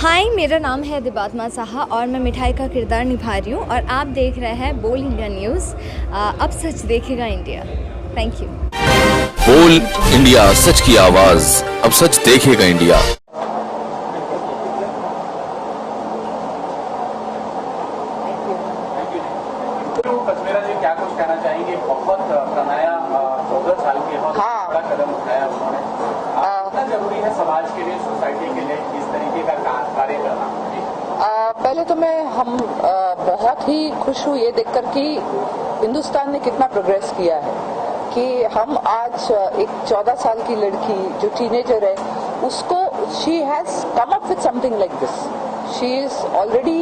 हाय, मेरा नाम है दिबात्मा साहा और मैं मिठाई का किरदार निभा रही हूँ और आप देख रहे हैं बोल इंडिया न्यूज़। अब सच देखेगा इंडिया। Thank you. बोल इंडिया, सच की आवाज, अब सच देखेगा इंडिया। कश्मीरा जी, क्या कुछ कहना चाहेंगे? बहुत प्रणया 14 साल के हो, बड़ा कदम उठाया उन्होंने। कितना जरूरी है समाज के लिए, सोसाइटी के लिए इस तरीके का कार्य करना? पहले तो हम बहुत ही खुश हूँ ये देखकर कि हिंदुस्तान ने कितना प्रोग्रेस किया है कि हम आज एक 14 साल की लड़की जो टीनेजर है उसको she has come up with something like this. She is already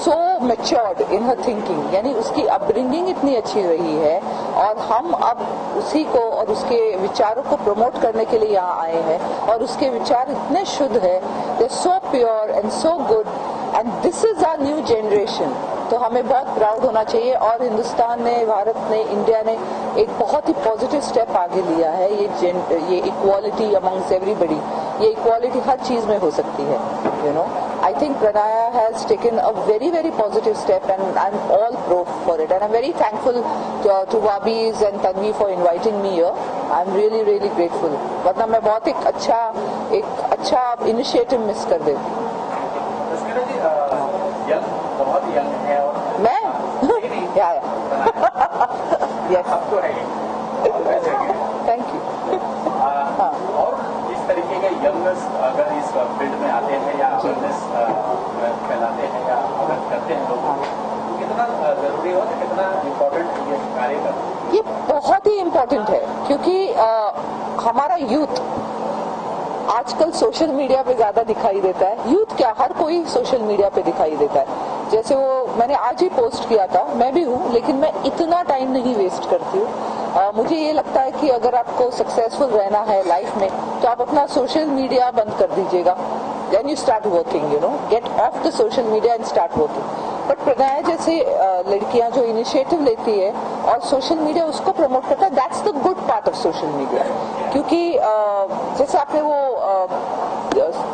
so matured in her thinking, यानी उसकी अपब्रिंगिंग इतनी अच्छी रही है और हम अब उसी को और उसके विचारों को प्रमोट करने के लिए यहाँ आए हैं और उसके विचार इतने शुद्ध है, they are so pure and so good and this is our new generation। तो हमें बहुत प्राउड होना चाहिए और हिंदुस्तान ने, भारत ने, इंडिया ने एक बहुत ही पॉजिटिव स्टेप आगे लिया है। ये इक्वालिटी अमंग्स एवरीबडी, ये इक्वालिटी हर चीज में हो सकती है। I think Pranaya has taken a very, very positive step and I'm all pro for it. And I'm very thankful to Wabis and Tanvi for inviting me here. I'm really, really grateful. वरना मैं बहुत एक अच्छा initiative miss कर देती। कश्मीरा जी, बहुत young है और मैं या यस, अब तो है। Thank you. और इस तरीके का यंगर्स अगर इस फील्ड में आते हैं या अवेयरनेस फैलाते हैं या अगर करते हैं लोग, तो कितना जरूरी हो, कितना इम्पोर्टेंट ये कार्य करना? ये बहुत ही इम्पोर्टेंट है क्योंकि हमारा यूथ आजकल सोशल मीडिया पे ज्यादा दिखाई देता है। यूथ क्या, हर कोई सोशल मीडिया पे दिखाई देता है। जैसे वो मैंने आज ही पोस्ट किया था, मैं भी हूँ लेकिन मैं इतना टाइम नहीं वेस्ट करती हूँ। मुझे ये लगता है कि अगर आपको सक्सेसफुल रहना है लाइफ में तो आप अपना सोशल मीडिया बंद कर दीजिएगा। Then you start working, get off the social media and start working. But Pranaya जैसे लड़कियां जो इनिशिएटिव लेती है और सोशल मीडिया उसको प्रमोट करता है, that's the good part of social media. क्योंकि जैसे आपने वो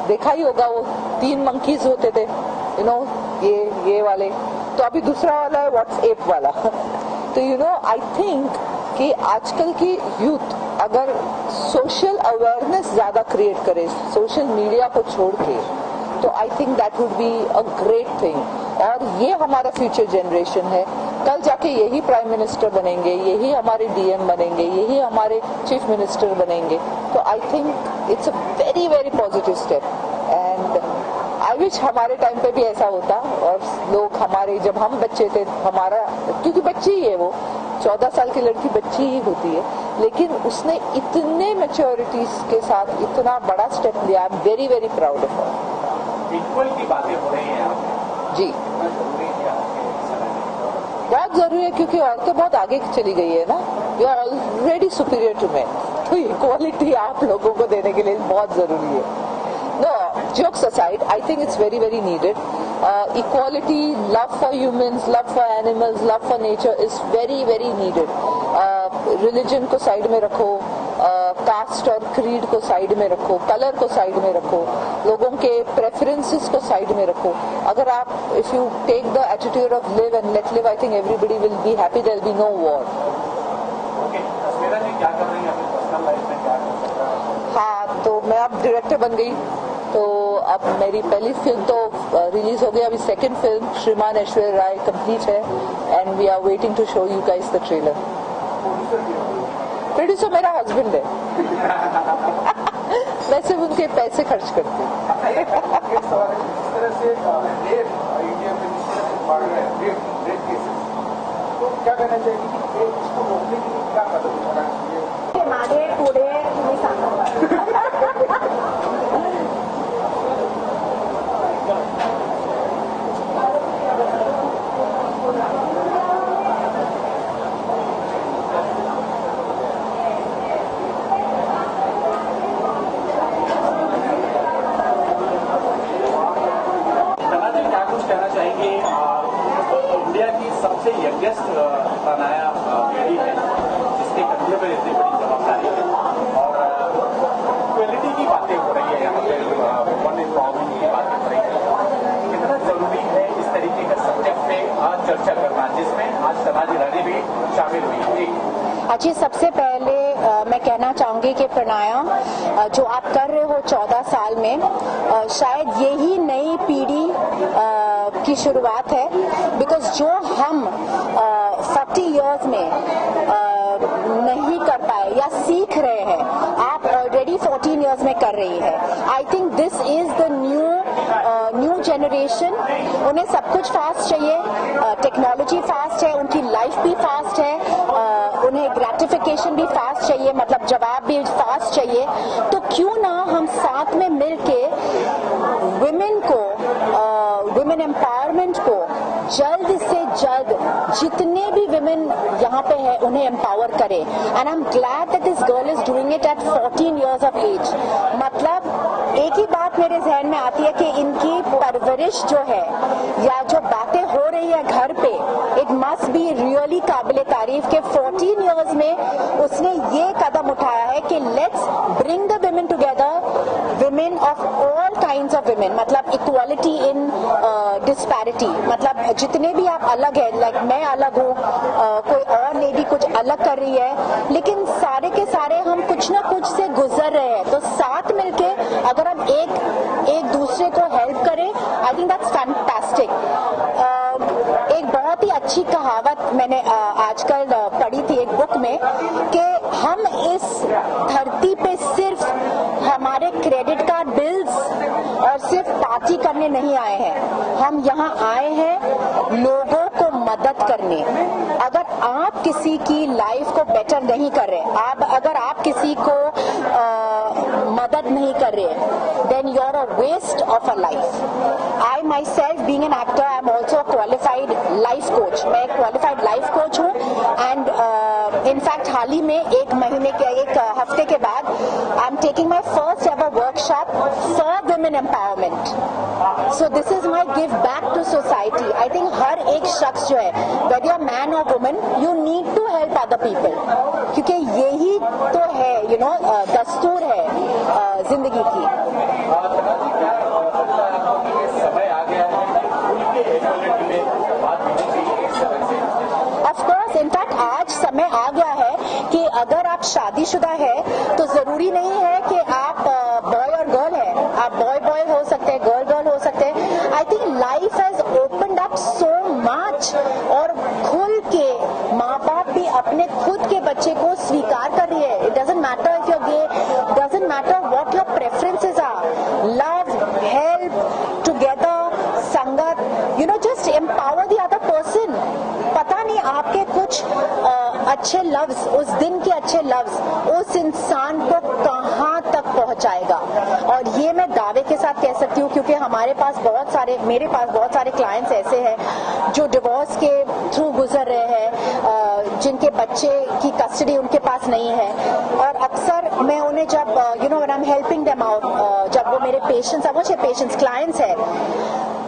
देखा ही होगा, वो 3 मंकीज होते थे, ये वाले, तो अभी दूसरा वाला है व्हाट्सएप वाला। तो आई थिंक कि आजकल की यूथ अगर सोशल अवेयरनेस ज्यादा क्रिएट करे सोशल मीडिया को छोड़ के, तो I think that would be a great thing. और ये हमारा फ्यूचर जनरेशन है, कल जाके यही प्राइम मिनिस्टर बनेंगे, यही हमारे डीएम बनेंगे, यही हमारे चीफ मिनिस्टर बनेंगे। तो आई think it's a very, very positive step and I wish हमारे टाइम पे भी ऐसा होता और लोग हमारे, जब हम बच्चे थे, हमारा, क्योंकि बच्ची ही है वो, 14 साल की लड़की बच्ची ही होती है, लेकिन उसने इतने मैच्योरिटीज के साथ इतना बड़ा स्टेप लिया। I am very, very proud of her. Equal की बातें हो रही हैं जी, बहुत जरूरी है क्योंकि औरतें बहुत आगे चली गई है ना, you are already superior to man, तो इक्वालिटी आप लोगों को देने के लिए बहुत जरूरी है। No, jokes aside, I think it's very, very needed. Equality, love for humans, love for animals, love for nature is very, very needed. Religion को साइड में रखो, कास्ट और क्रीड को साइड में रखो, कलर को साइड में रखो, लोगों के प्रेफरेंसेस को साइड में रखो। अगर आप, if you take the attitude of live and let live, I think everybody will be happy. There will be no war. Okay, Kashmira जी, क्या कर रही हैं अपनी पर्सनल लाइफ में, क्या कर सकते हैं? हाँ, तो मैं अब डायरेक्टर बन गई, तो अब मेरी पहली फिल्म तो रिलीज हो गई, अभी second film Shriman Aishwarya Rai complete है and we are waiting to show you guys the trailer. Producer मेरा हस्बैंड है। मैं सिर्फ उनके पैसे खर्च करती हूँ। क्या कहना चाहिए कि इसको रोकने के लिए क्या कदम उठाना चाहिए? मागे पुढे तुम्ही सांगा। क्या कुछ कहना चाहेंगे? इंडिया की सबसे यंगेस्ट प्रणया लेडी है जिसके कंधे पर इतनी बड़ी जवाबदारी है और क्वालिटी की बातें हो रही है यहाँ पे। बहनें भी शामिल हुई। जी जी, सबसे पहले मैं कहना चाहूँगी कि प्राणायाम जो आप कर रहे हो 14 साल में, शायद यही नई पीढ़ी की शुरुआत है। बिकॉज जो हम 40 इयर्स में नहीं कर पाए या सीख रहे हैं, आप ऑलरेडी 14 इयर्स में कर रही है। I think this is the new generation. उन्हें सब कुछ फास्ट चाहिए, टेक्नोलॉजी फास्ट है, उनकी लाइफ भी फास्ट है, उन्हें ग्रेटिफिकेशन भी फास्ट चाहिए, मतलब जवाब भी फास्ट चाहिए। तो क्यों ना हम साथ में मिलके वुमेन एम्पावरमेंट को जल्द से जल्द जितने भी विमेन यहाँ पे है उन्हें एम्पावर करें। And I am glad that this girl is doing it at 14 years of age. मतलब एक ही बात मेरे जहन में आती है कि इनकी परवरिश जो है या जो बातें हो रही है घर पे, इट मस्ट बी रियली काबिले तारीफ के 14 इयर्स में उसने ये कदम उठाया है कि let's bring the women together, women of all kinds of women, मतलब इक्वालिटी इन डिस्पैरिटी, मतलब जितने भी आप अलग है, लाइक मैं अलग हूँ, कोई और लेडी कुछ अलग कर रही है, लेकिन सारे के सारे हम कुछ ना कुछ से गुजर रहे हैं। तो साथ मिलके अगर हम एक दूसरे को हेल्प करें, आई थिंक दैट्स फैंटास्टिक। एक बहुत ही अच्छी कहावत मैंने आजकल पढ़ी थी एक बुक में कि हम इस धरती पे सिर्फ हमारे क्रेडिट कार्ड बिल्स और सिर्फ पार्टी करने नहीं आए हैं, हम यहाँ आए हैं लोगों को मदद करने। अगर आप किसी की लाइफ को बेटर नहीं कर रहे, अगर आप किसी को मदद नहीं कर रहे, then you're a waste of a life. I myself being an actor, I am also a qualified life coach. मैं एक qualified life coach हूँ and in fact हाल ही में एक हफ्ते के बाद I am taking my first ever workshop for women empowerment. So this is my give back to society. I think हर एक शख्स जो है, whether you're man or woman, you need to help other people. क्योंकि यही तो है, दस्तूर है जिंदगी की। ऑफ कोर्स, इनफैक्ट आज समय आ गया है कि अगर आप शादीशुदा है तो जरूरी नहीं है कि आप बॉय और गर्ल है, आप बॉय हो सकते हैं, गर्ल हो सकते हैं। I think life has opened up so much और खुल के माँ बाप भी अपने खुद के बच्चे को स्वीकार कर रही है। It doesn't matter if you are gay, doesn't matter what your preferences are, love, help, together, संगत, just empower the other person. पता नहीं आपके कुछ अच्छे लफ्ज, उस दिन के अच्छे लफ्ज उस इंसान को कहाँ तक पहुंचाएगा। और ये मैं दावे के साथ कह सकती हूँ क्योंकि मेरे पास बहुत सारे क्लाइंट्स ऐसे हैं जो डिवोर्स के थ्रू गुजर रहे हैं, जिनके बच्चे की कस्टडी उनके पास नहीं है। और अक्सर मैं उन्हें जब when I am helping them out, जब वो मेरे पेशेंट्स क्लाइंट्स है,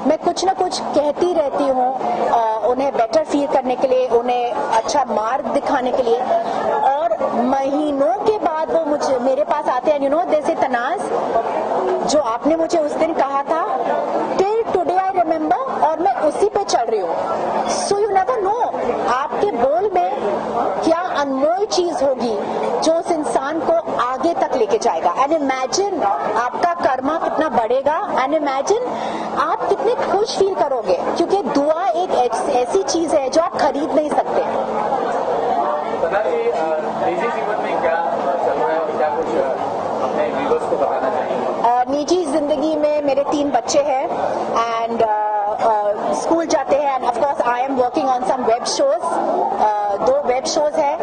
मैं कुछ ना कुछ कहती रहती हूँ उन्हें बेटर फील करने के लिए, उन्हें अच्छा मार्ग दिखाने के लिए। और महीनों के बाद वो मेरे पास आते हैं, दे से तनाज, जो आपने मुझे उस दिन कहा था, टिल टुडे आई रिमेम्बर, और मैं उसी पे चल रही हूँ। सो यू नेवर नो आपके बोल में क्या अनमोल चीज होगी जो उस इंसान को आगे तक लेके जाएगा। एंड इमेजिन आपका कर्मा कितना बढ़ेगा, एंड इमेजिन आप कितने खुश फील करोगे, क्योंकि दुआ एक ऐसी चीज है जो आप खरीद नहीं सकते। निजी जीवन में क्या चल रहा है और क्या कुछ अपने व्यूअर्स को बताना चाहिए? निजी जिंदगी में मेरे 3 बच्चे हैं एंड स्कूल जाते हैं, and of course I am working on some web shows. 2 web shows है,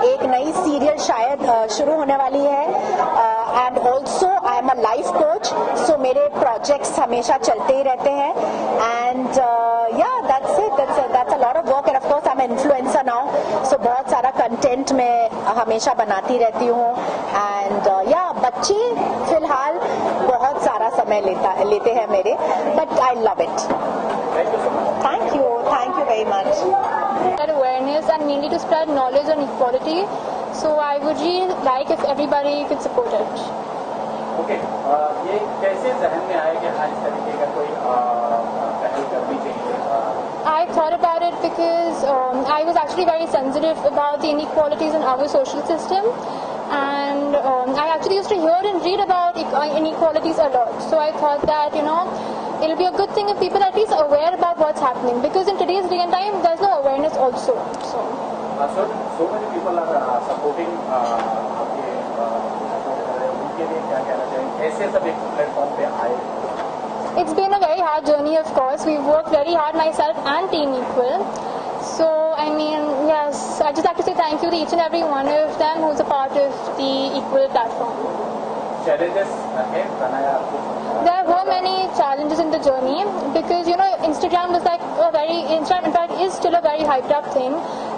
एक नई सीरियल शायद शुरू होने वाली है, and also I am a life coach, so मेरे प्रोजेक्ट्स हमेशा चलते ही रहते हैं। And that's it, that's a lot of work, and of course I am influencer now, so बहुत सारा कंटेंट मैं हमेशा बनाती रहती हूँ। एंड बच्चे फिलहाल बहुत सारा समय लेते हैं मेरे, but I love it. Thank you very much. Awareness and mainly to spread knowledge on equality. So I would really like if everybody could support it. Okay. ये कैसे जहन में आया कि हाँ इस तरीके का कोई पहल करनी चाहिए? I thought about it because I was actually very sensitive about the inequalities in our social system. And I actually used to hear and read about inequalities a lot. So I thought that, it'll be a good thing if people at least are aware about what's happening. Because in today's day and time, there's no awareness also. So many people are supporting आपके उनके लिए क्या कहना चाहिए? ऐसे सब एक platform पे आए. It's been a very hard journey, of course. We've worked very hard, myself and Team Equal. So, I mean, yes, I just have to say thank you to each and every one of them who's a part of the Equal platform. Challenges है बनाया आपको? There were many challenges in the journey because, Instagram was Instagram in fact is still a very hyped up thing.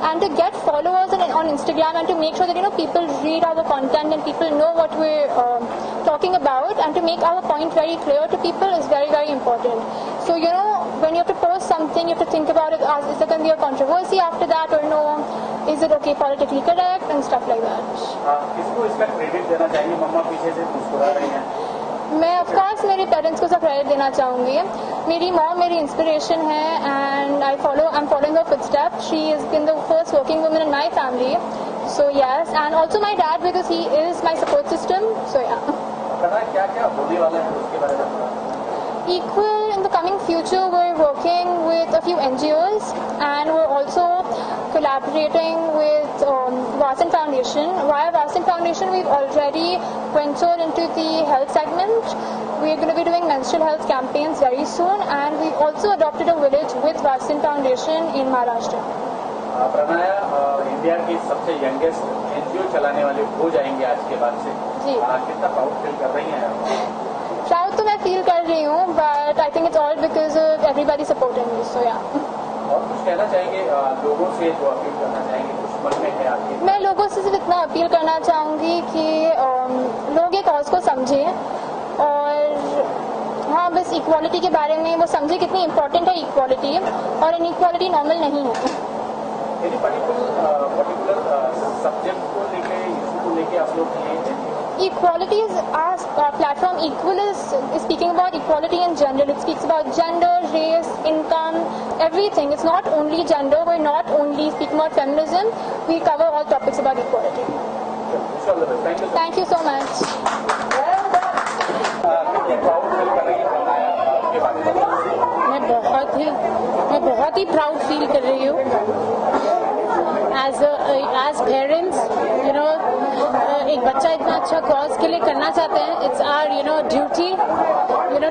And to get followers on Instagram and to make sure that, people read our content and people know what we're talking about and to make our point very clear to people is very, very important. So, when you have to post something, you have to think about it as is there going to be a controversy after that or no? Is it okay politically correct and stuff like that. किसको इसका credit देना चाहिए? मम्मा पीछे से मुस्कुरा रही हैं. मैं ऑफ कोर्स मेरे पेरेंट्स को सब क्रेडिट देना चाहूँगी. मेरी मॉम मेरी इंस्पिरेशन है and I am following her footstep. She is been the first working woman in my family. So yes, and also my dad because he is my support system. So yeah क्या क्या होने वाला है उसके बारे में? Equal, in the coming future, we're working with a few NGOs and we're also collaborating with Vasan Foundation. Via Vasan Foundation, we've already ventured into the health segment. We're going to be doing menstrual health campaigns very soon, and we've also adopted a village with Vasan Foundation in Maharashtra. Pranaya India की सबसे youngest NGO चलाने वाले हो जाएंगे आज के बाद से. जी. कितना प्राउड फील कर रही हैं? प्राउड तो मैं फील कर रही हूँ, but I think it's all because of everybody supporting me. So yeah. और कुछ कहना चाहेंगे लोगों से, जो अपील करना चाहेंगे, कुछ मन में है आपके? मैं लोगों से सिर्फ इतना अपील करना चाहूँगी कि लोग एक कॉज को समझें और हाँ, बस इक्वालिटी के बारे में वो समझे कितनी इम्पोर्टेंट है इक्वालिटी, और इनइक्वालिटी नॉर्मल नहीं है. एनी पर्टिकुलर सब्जेक्ट को लेके, इशू को लेके आप लोग Equality is our platform. Equal is speaking about equality in general. It speaks about gender, race, income, everything. It's not only gender. We're not only speaking about feminism. We cover all topics about equality. Thank you so much. मैं बहुत ही proud feel कर रही हूँ. As parents, एक बच्चा इतना अच्छा cause के लिए करना चाहते हैं. It's our duty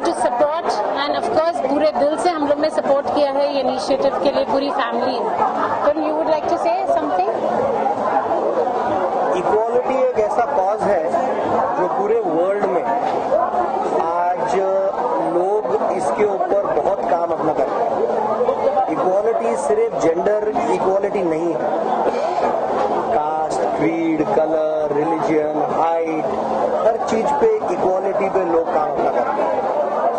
to support, and of course पूरे दिल से हम लोग ने सपोर्ट किया है ये इनिशिएटिव के लिए, पूरी फैमिली. तो you would like to say something? Equality एक ऐसा कॉज है जो पूरे वर्ल्ड में आज लोग इसके ऊपर बहुत काम अपना करते हैं. इक्वालिटी सिर्फ जेंडर इक्वालिटी नहीं है. Caste, creed, colour, religion, height, हर चीज पे इक्वालिटी पे लोग काम अपना करते हैं.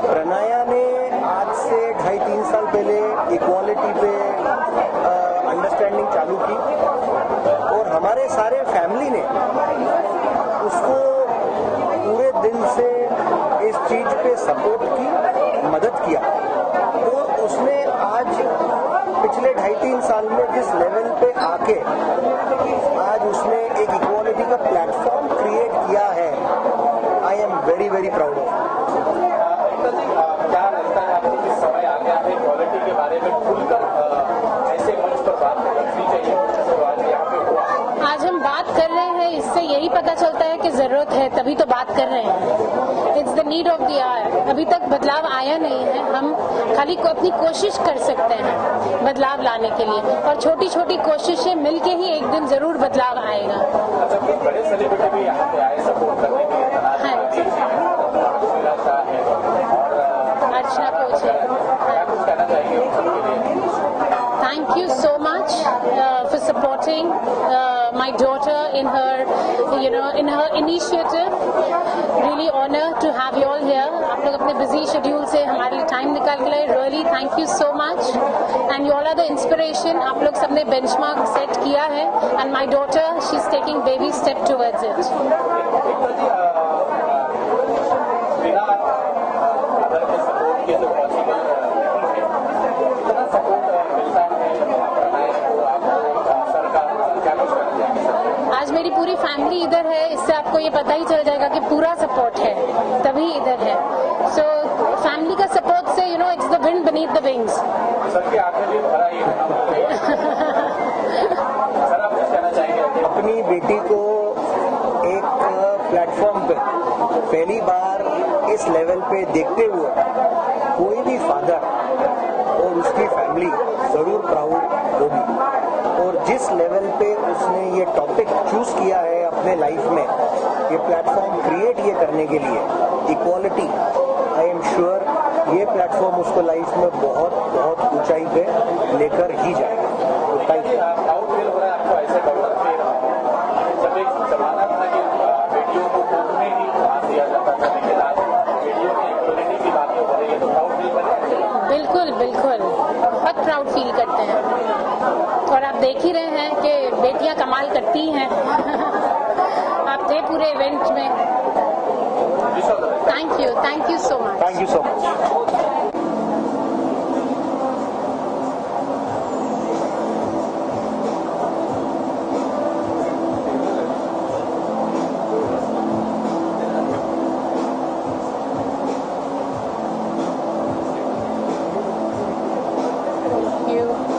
प्रणया ने आज से 2.5-3 साल पहले इक्वालिटी पे अंडरस्टैंडिंग चालू की और हमारे सारे फैमिली ने उसको पूरे दिल से इस चीज पे सपोर्ट की, मदद किया. तो उसने आज पिछले 2.5-3 साल में जिस लेवल पे आके आज उसने एक इक्वालिटी का प्लेटफॉर्म क्रिएट किया है, I am very very proud of. क्या लगता है आपको किस समय आ गया है इक्वालिटी के बारे में खुलकर ऐसे मंच पर बात करनी चाहिए? आज हम बात कर रहे हैं, इससे यही पता चलता है कि जरूरत है, तभी तो बात कर रहे हैं. It's the need of the hour. अभी तक बदलाव आया नहीं है. हम खाली अपनी कोशिश कर सकते हैं बदलाव लाने के लिए, और छोटी छोटी कोशिशें मिलके ही एक दिन जरूर बदलाव आएगा. बड़े सेलिब्रिटी भी यहाँ पे आए सपोर्ट करने के लिए. अर्चना कोच है. कुछ कहना चाहिए? Thank you so much for supporting my daughter in her initiative. Really honored to have you all here. आप लोग अपने busy schedule से हमारे लिए time निकाल के लाए. Really thank you so much. And you all are the inspiration. आप लोग सबने benchmark set किया है. And my daughter, she's taking baby step towards it. बिना अदर के सपोर्ट के तो पॉसिबल कितना सपोर्ट मिलता है प्रणय को? आप इधर है, इससे आपको ये पता ही चल जाएगा कि पूरा सपोर्ट है, तभी इधर है. सो फैमिली का सपोर्ट से it's the wind beneath the wings. Sir की आंखें भी भरा ही सर, आप कुछ कहना चाहेंगे? अपनी बेटी को एक प्लेटफॉर्म पे पहली बार इस लेवल पे देखते हुए कोई भी फादर और उसकी फैमिली जरूर प्राउड होगी. और जिस लेवल पे उसने ये टॉपिक चूज किया है अपने लाइफ में, ये प्लेटफॉर्म क्रिएट ये करने के लिए, इक्वालिटी, आई एम श्योर ये प्लेटफॉर्म उसको लाइफ में बहुत बहुत ऊंचाई पे लेकर ही जाएगा. तो थैंक यू. प्राउड फील हो रहा है आपको ऐसे डॉक्टर फिर जब एक जमाना था कि बेटियों को कोर्ट में ही भाग दिया जाता था, लेकिन आज बेटियों की इक्वलिटी की बातें हो रही है, तो प्राउड फील करें? बिल्कुल बिल्कुल, बहुत प्राउड फील करते हैं. और आप देख ही रहे हैं कि बेटियां कमाल करती हैं. आप थे पूरे इवेंट में. Thank you so much. Thank you so much. You.